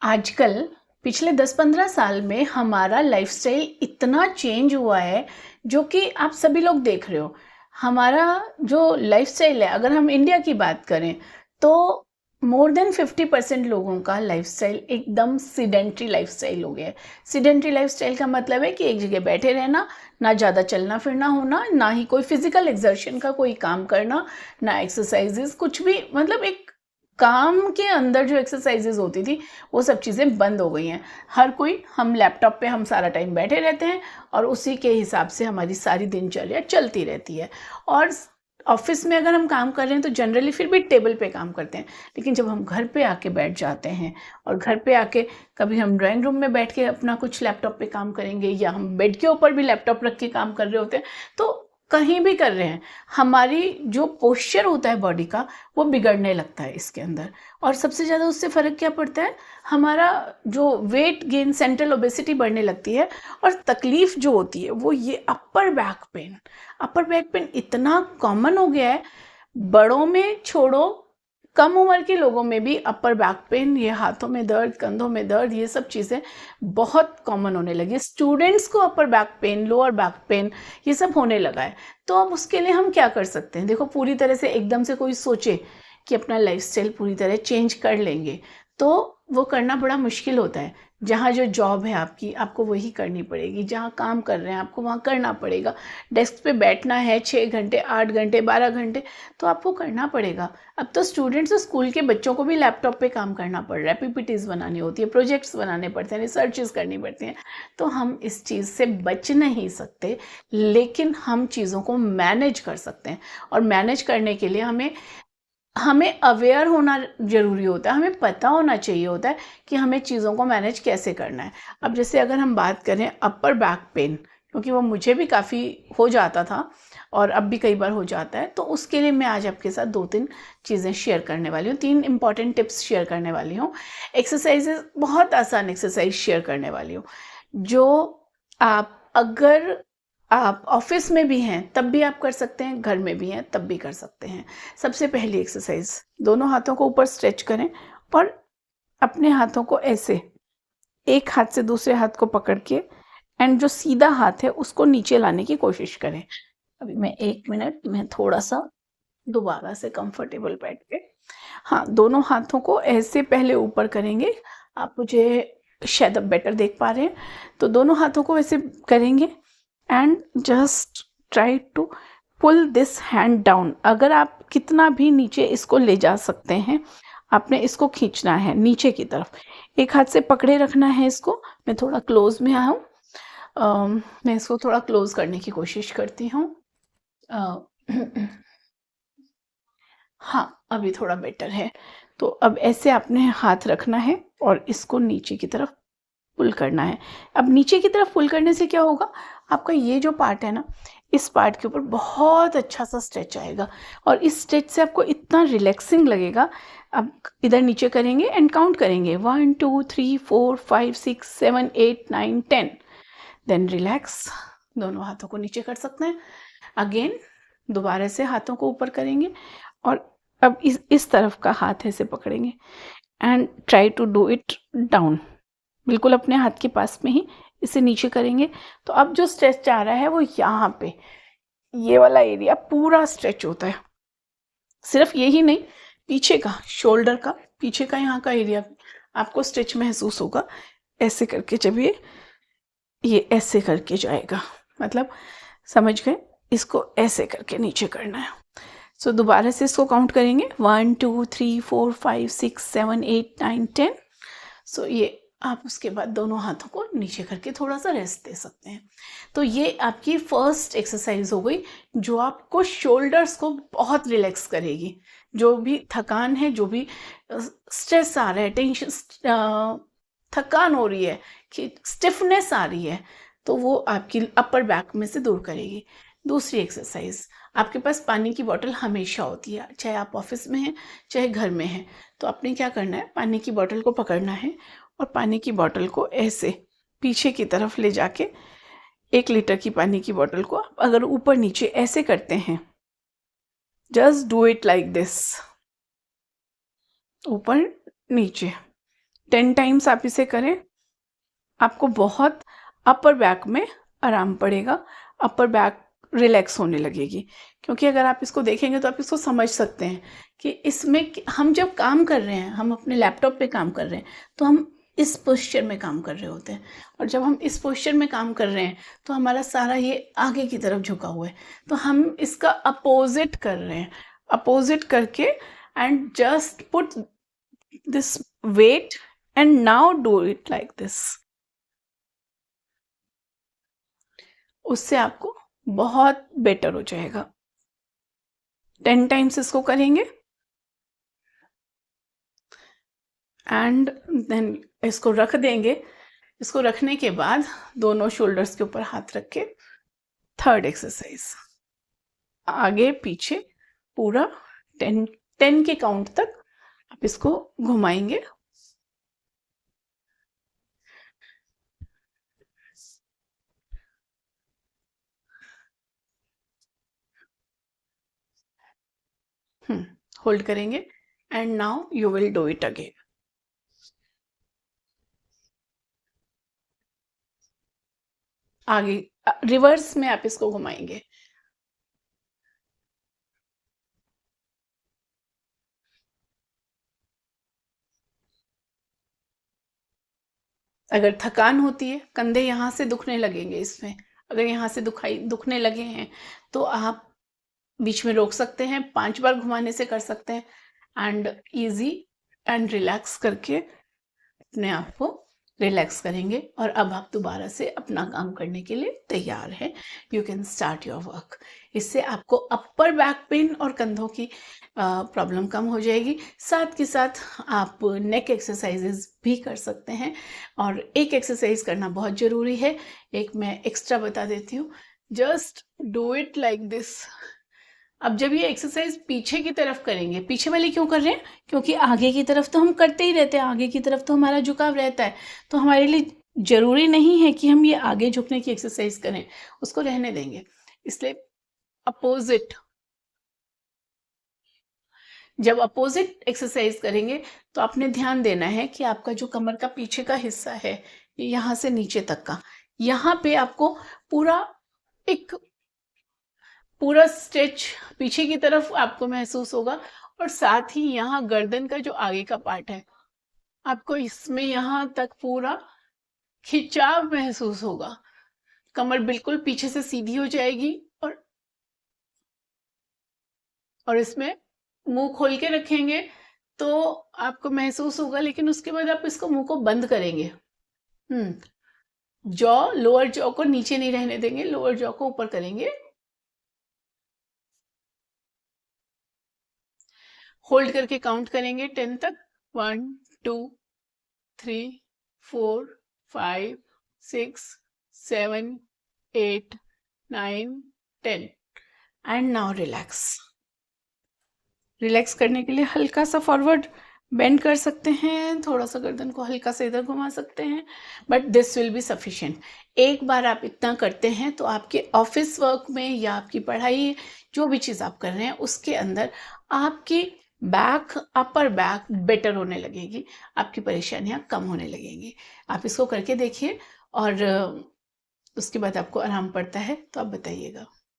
आजकल पिछले 10-15 साल में हमारा लाइफ़स्टाइल इतना चेंज हुआ है, जो कि आप सभी लोग देख रहे हो। हमारा जो लाइफ़स्टाइल है, अगर हम इंडिया की बात करें, तो मोर देन 50% लोगों का लाइफ़स्टाइल एकदम सीडेंटरी लाइफ़स्टाइल हो गया है। सीडेंटरी लाइफ़स्टाइल का मतलब है कि एक जगह बैठे रहना, ना ज़्यादा चलना-फिरना होना, ना ही कोई फ़िज़िकल एक्सर्शन का कोई काम करना, ना एक्सरसाइज़ेज़, कुछ भी मतलब एक काम के अंदर जो एक्सरसाइज़ेज़ होती थी, वो सब चीज़ें बंद हो गई हैं। हर कोई हम लैपटॉप पे हम सारा टाइम बैठे रहते हैं और उसी के हिसाब से हमारी सारी दिनचर्या चलती रहती है। और ऑफ़िस में अगर हम काम कर रहे हैं तो जनरली फिर भी टेबल पे काम करते हैं। लेकिन जब हम घर पे आके बैठ जाते हैं और घर पे आके कभी हम ड्राइंग रूम में बैठ के अपना कुछ लैपटॉप पे काम करेंगे या हम बेड के ऊपर भी लैपटॉप रख के काम कर रहे होते हैं, तो कहीं भी कर रहे हैं, हमारी जो पोस्चर होता है बॉडी का, वो बिगड़ने लगता है इसके अंदर। और सबसे ज़्यादा उससे फ़र्क क्या पड़ता है, हमारा जो वेट गेन, सेंट्रल ओबेसिटी बढ़ने लगती है। और तकलीफ़ जो होती है वो ये अपर बैक पेन इतना कॉमन हो गया है, बड़ों में छोड़ो, कम उम्र के लोगों में भी अपर बैक पेन, ये हाथों में दर्द, कंधों में दर्द, ये सब चीज़ें बहुत कॉमन होने लगी। स्टूडेंट्स को upper back pain, lower back pain, ये सब होने लगा है। तो अब उसके लिए हम क्या कर सकते हैं? देखो, पूरी तरह से एकदम से कोई सोचे कि अपना लाइफ़स्टाइल पूरी तरह चेंज कर लेंगे, तो वो करना बड़ा मुश्किल होता है। जहाँ जो जॉब है आपकी, आपको वही करनी पड़ेगी। जहाँ काम कर रहे हैं, आपको वहाँ करना पड़ेगा। डेस्क पे बैठना है 6 घंटे, 8 घंटे, 12 घंटे, तो आपको करना पड़ेगा। अब तो स्टूडेंट्स और स्कूल के बच्चों को भी लैपटॉप पे काम करना पड़ रहा है। पीपीटीज़ बनानी होती है, प्रोजेक्ट्स बनाने पड़ते हैं, रिसर्चेज़ करनी पड़ती हैं। तो हम इस चीज़ से बच नहीं सकते, लेकिन हम चीज़ों को मैनेज कर सकते हैं। और मैनेज करने के लिए हमें हमें अवेयर होना ज़रूरी होता है, हमें पता होना चाहिए होता है कि हमें चीज़ों को मैनेज कैसे करना है। अब जैसे अगर हम बात करें अपर बैक पेन, क्योंकि वो मुझे भी काफ़ी हो जाता था और अब भी कई बार हो जाता है, तो उसके लिए मैं आज आपके साथ 2-3 चीज़ें शेयर करने वाली हूँ, 3 इम्पॉर्टेंट टिप्स शेयर करने वाली हूँ। एक्सरसाइज़ेज़, बहुत आसान एक्सरसाइज़ शेयर करने वाली हूँ, जो अगर आप ऑफ़िस में भी हैं, तब भी आप कर सकते हैं, घर में भी हैं, तब भी कर सकते हैं। सबसे पहली एक्सरसाइज, दोनों हाथों को ऊपर स्ट्रेच करें और अपने हाथों को ऐसे एक हाथ से दूसरे हाथ को पकड़ के एंड जो सीधा हाथ है उसको नीचे लाने की कोशिश करें। अभी मैं 1 मिनट में थोड़ा सा दोबारा से कंफर्टेबल बैठ के, हाँ, दोनों हाथों को ऐसे पहले ऊपर करेंगे। आप मुझे शायद अब बेटर देख पा रहे हैं। तो दोनों हाथों को ऐसे करेंगे and just try to pull this hand down. अगर आप कितना भी नीचे इसको ले जा सकते हैं, आपने इसको खींचना है नीचे की तरफ। एक हाथ से पकड़े रखना है इसको। मैं थोड़ा क्लोज में आऊँ, मैं इसको थोड़ा क्लोज करने की कोशिश करती हूँ। हाँ, अभी थोड़ा बेटर है। तो अब ऐसे आपने हाथ रखना है और इसको नीचे की तरफ पुल करना है। अब नीचे की तरफ पुल करने से क्या होगा, आपका ये जो पार्ट है ना, इस पार्ट के ऊपर बहुत अच्छा सा स्ट्रेच आएगा और इस स्ट्रेच से आपको इतना रिलैक्सिंग लगेगा। अब इधर नीचे करेंगे एंड काउंट करेंगे, 1 2 3 4 5 6 7 8 9 10, देन रिलैक्स। दोनों हाथों को नीचे कर सकते हैं। अगेन दोबारा से हाथों को ऊपर करेंगे और अब इस तरफ का हाथ ऐसे पकड़ेंगे and try to do it down. बिल्कुल अपने हाथ के पास में ही इसे नीचे करेंगे। तो अब जो स्ट्रेच आ रहा है वो यहाँ पे, ये वाला एरिया पूरा स्ट्रेच होता है। सिर्फ यही नहीं, पीछे का, शोल्डर का पीछे का यहाँ का एरिया आपको स्ट्रेच महसूस होगा। ऐसे करके जब ये ऐसे करके जाएगा, मतलब समझ गए, इसको ऐसे करके नीचे करना है। सो दोबारा से इसको काउंट करेंगे, 1 2 3 4 5 6 7 8 9 10। सो ये आप उसके बाद दोनों हाथों को नीचे करके थोड़ा सा रेस्ट दे सकते हैं। तो ये आपकी फर्स्ट एक्सरसाइज हो गई, जो आपको शोल्डर्स को बहुत रिलैक्स करेगी। जो भी थकान है, जो भी स्ट्रेस आ रहा है, टेंशन, थकान हो रही है, कि स्टिफनेस आ रही है, तो वो आपकी अपर बैक में से दूर करेगी। दूसरी एक्सरसाइज, आपके पास पानी की बोतल हमेशा होती है, चाहे आप ऑफिस में हैं चाहे घर में हैं। तो आपने क्या करना है, पानी की बोतल को पकड़ना है और पानी की बोतल को ऐसे पीछे की तरफ ले जाके, 1 लीटर की पानी की बोतल को आप अगर ऊपर नीचे ऐसे करते हैं, just do it like this, ऊपर नीचे, 10 टाइम्स आप इसे करें, आपको बहुत अपर बैक में आराम पड़ेगा, अपर बैक रिलैक्स होने लगेगी। क्योंकि अगर आप इसको देखेंगे तो आप इसको समझ सकते हैं कि इसमें हम जब काम कर रहे हैं, हम अपने लैपटॉप पे काम कर रहे हैं, तो हम इस पोस्चर में काम कर रहे होते हैं, और जब हम इस पोस्चर में काम कर रहे हैं तो हमारा सारा ये आगे की तरफ झुका हुआ है, तो हम इसका अपोजिट कर रहे हैं। अपोजिट करके and just put this weight and now do it like this. उससे आपको बहुत बेटर हो जाएगा। 10 टाइम्स इसको करेंगे एंड देन इसको रख देंगे। इसको रखने के बाद दोनों शोल्डर्स के ऊपर हाथ रख के थर्ड एक्सरसाइज, आगे पीछे पूरा 10 के काउंट तक आप इसको घुमाएंगे। होल्ड करेंगे and now you will do it again. आगे रिवर्स में आप इसको घुमाएंगे। अगर थकान होती है, कंधे यहाँ से दुखने लगेंगे, इसमें अगर यहाँ से दुखने लगे हैं तो आप बीच में रोक सकते हैं, 5 बार घुमाने से कर सकते हैं एंड इजी एंड रिलैक्स करके अपने आप को रिलैक्स करेंगे। और अब आप दोबारा से अपना काम करने के लिए तैयार हैं। You can start your work. इससे आपको अपर बैक पेन और कंधों की प्रॉब्लम कम हो जाएगी। साथ के साथ आप नेक एक्सरसाइजेज भी कर सकते हैं, और एक एक्सरसाइज करना बहुत ज़रूरी है, एक मैं एक्स्ट्रा बता देती हूँ। Just do it like this. अब जब ये एक्सरसाइज पीछे की तरफ करेंगे, पीछे वाली क्यों कर रहे हैं? क्योंकि आगे की तरफ तो हम करते ही रहते हैं, आगे की तरफ तो हमारा झुकाव रहता है, तो हमारे लिए जरूरी नहीं है कि हम ये आगे झुकने की एक्सरसाइज करें, उसको रहने देंगे। इसलिए अपोजिट, जब अपोजिट एक्सरसाइज करेंगे तो आपने ध्यान देना है कि आपका जो कमर का पीछे का हिस्सा है, यहाँ से नीचे तक का, यहाँ पे आपको पूरा स्ट्रेच पीछे की तरफ आपको महसूस होगा। और साथ ही यहाँ गर्दन का जो आगे का पार्ट है, आपको इसमें यहाँ तक पूरा खिंचाव महसूस होगा। कमर बिल्कुल पीछे से सीधी हो जाएगी, और इसमें मुंह खोल के रखेंगे तो आपको महसूस होगा, लेकिन उसके बाद आप इसको मुंह को बंद करेंगे। लोअर जॉ को नीचे नहीं रहने देंगे, लोअर जॉ को ऊपर करेंगे। होल्ड करके काउंट करेंगे 10 तक। 1 2 3 4 5 6 7 8 9 10 एंड नाउ रिलैक्स। रिलैक्स करने के लिए हल्का सा फॉरवर्ड बेंड कर सकते हैं, थोड़ा सा गर्दन को हल्का सा इधर घुमा सकते हैं, but this will be sufficient. एक बार आप इतना करते हैं तो आपके ऑफिस वर्क में या आपकी पढ़ाई, जो भी चीज़ आप कर रहे हैं उसके अंदर आपकी अपर बैक बेटर होने लगेगी, आपकी परेशानियां कम होने लगेंगी। आप इसको करके देखिए, और उसके बाद आपको आराम पड़ता है तो आप बताइएगा।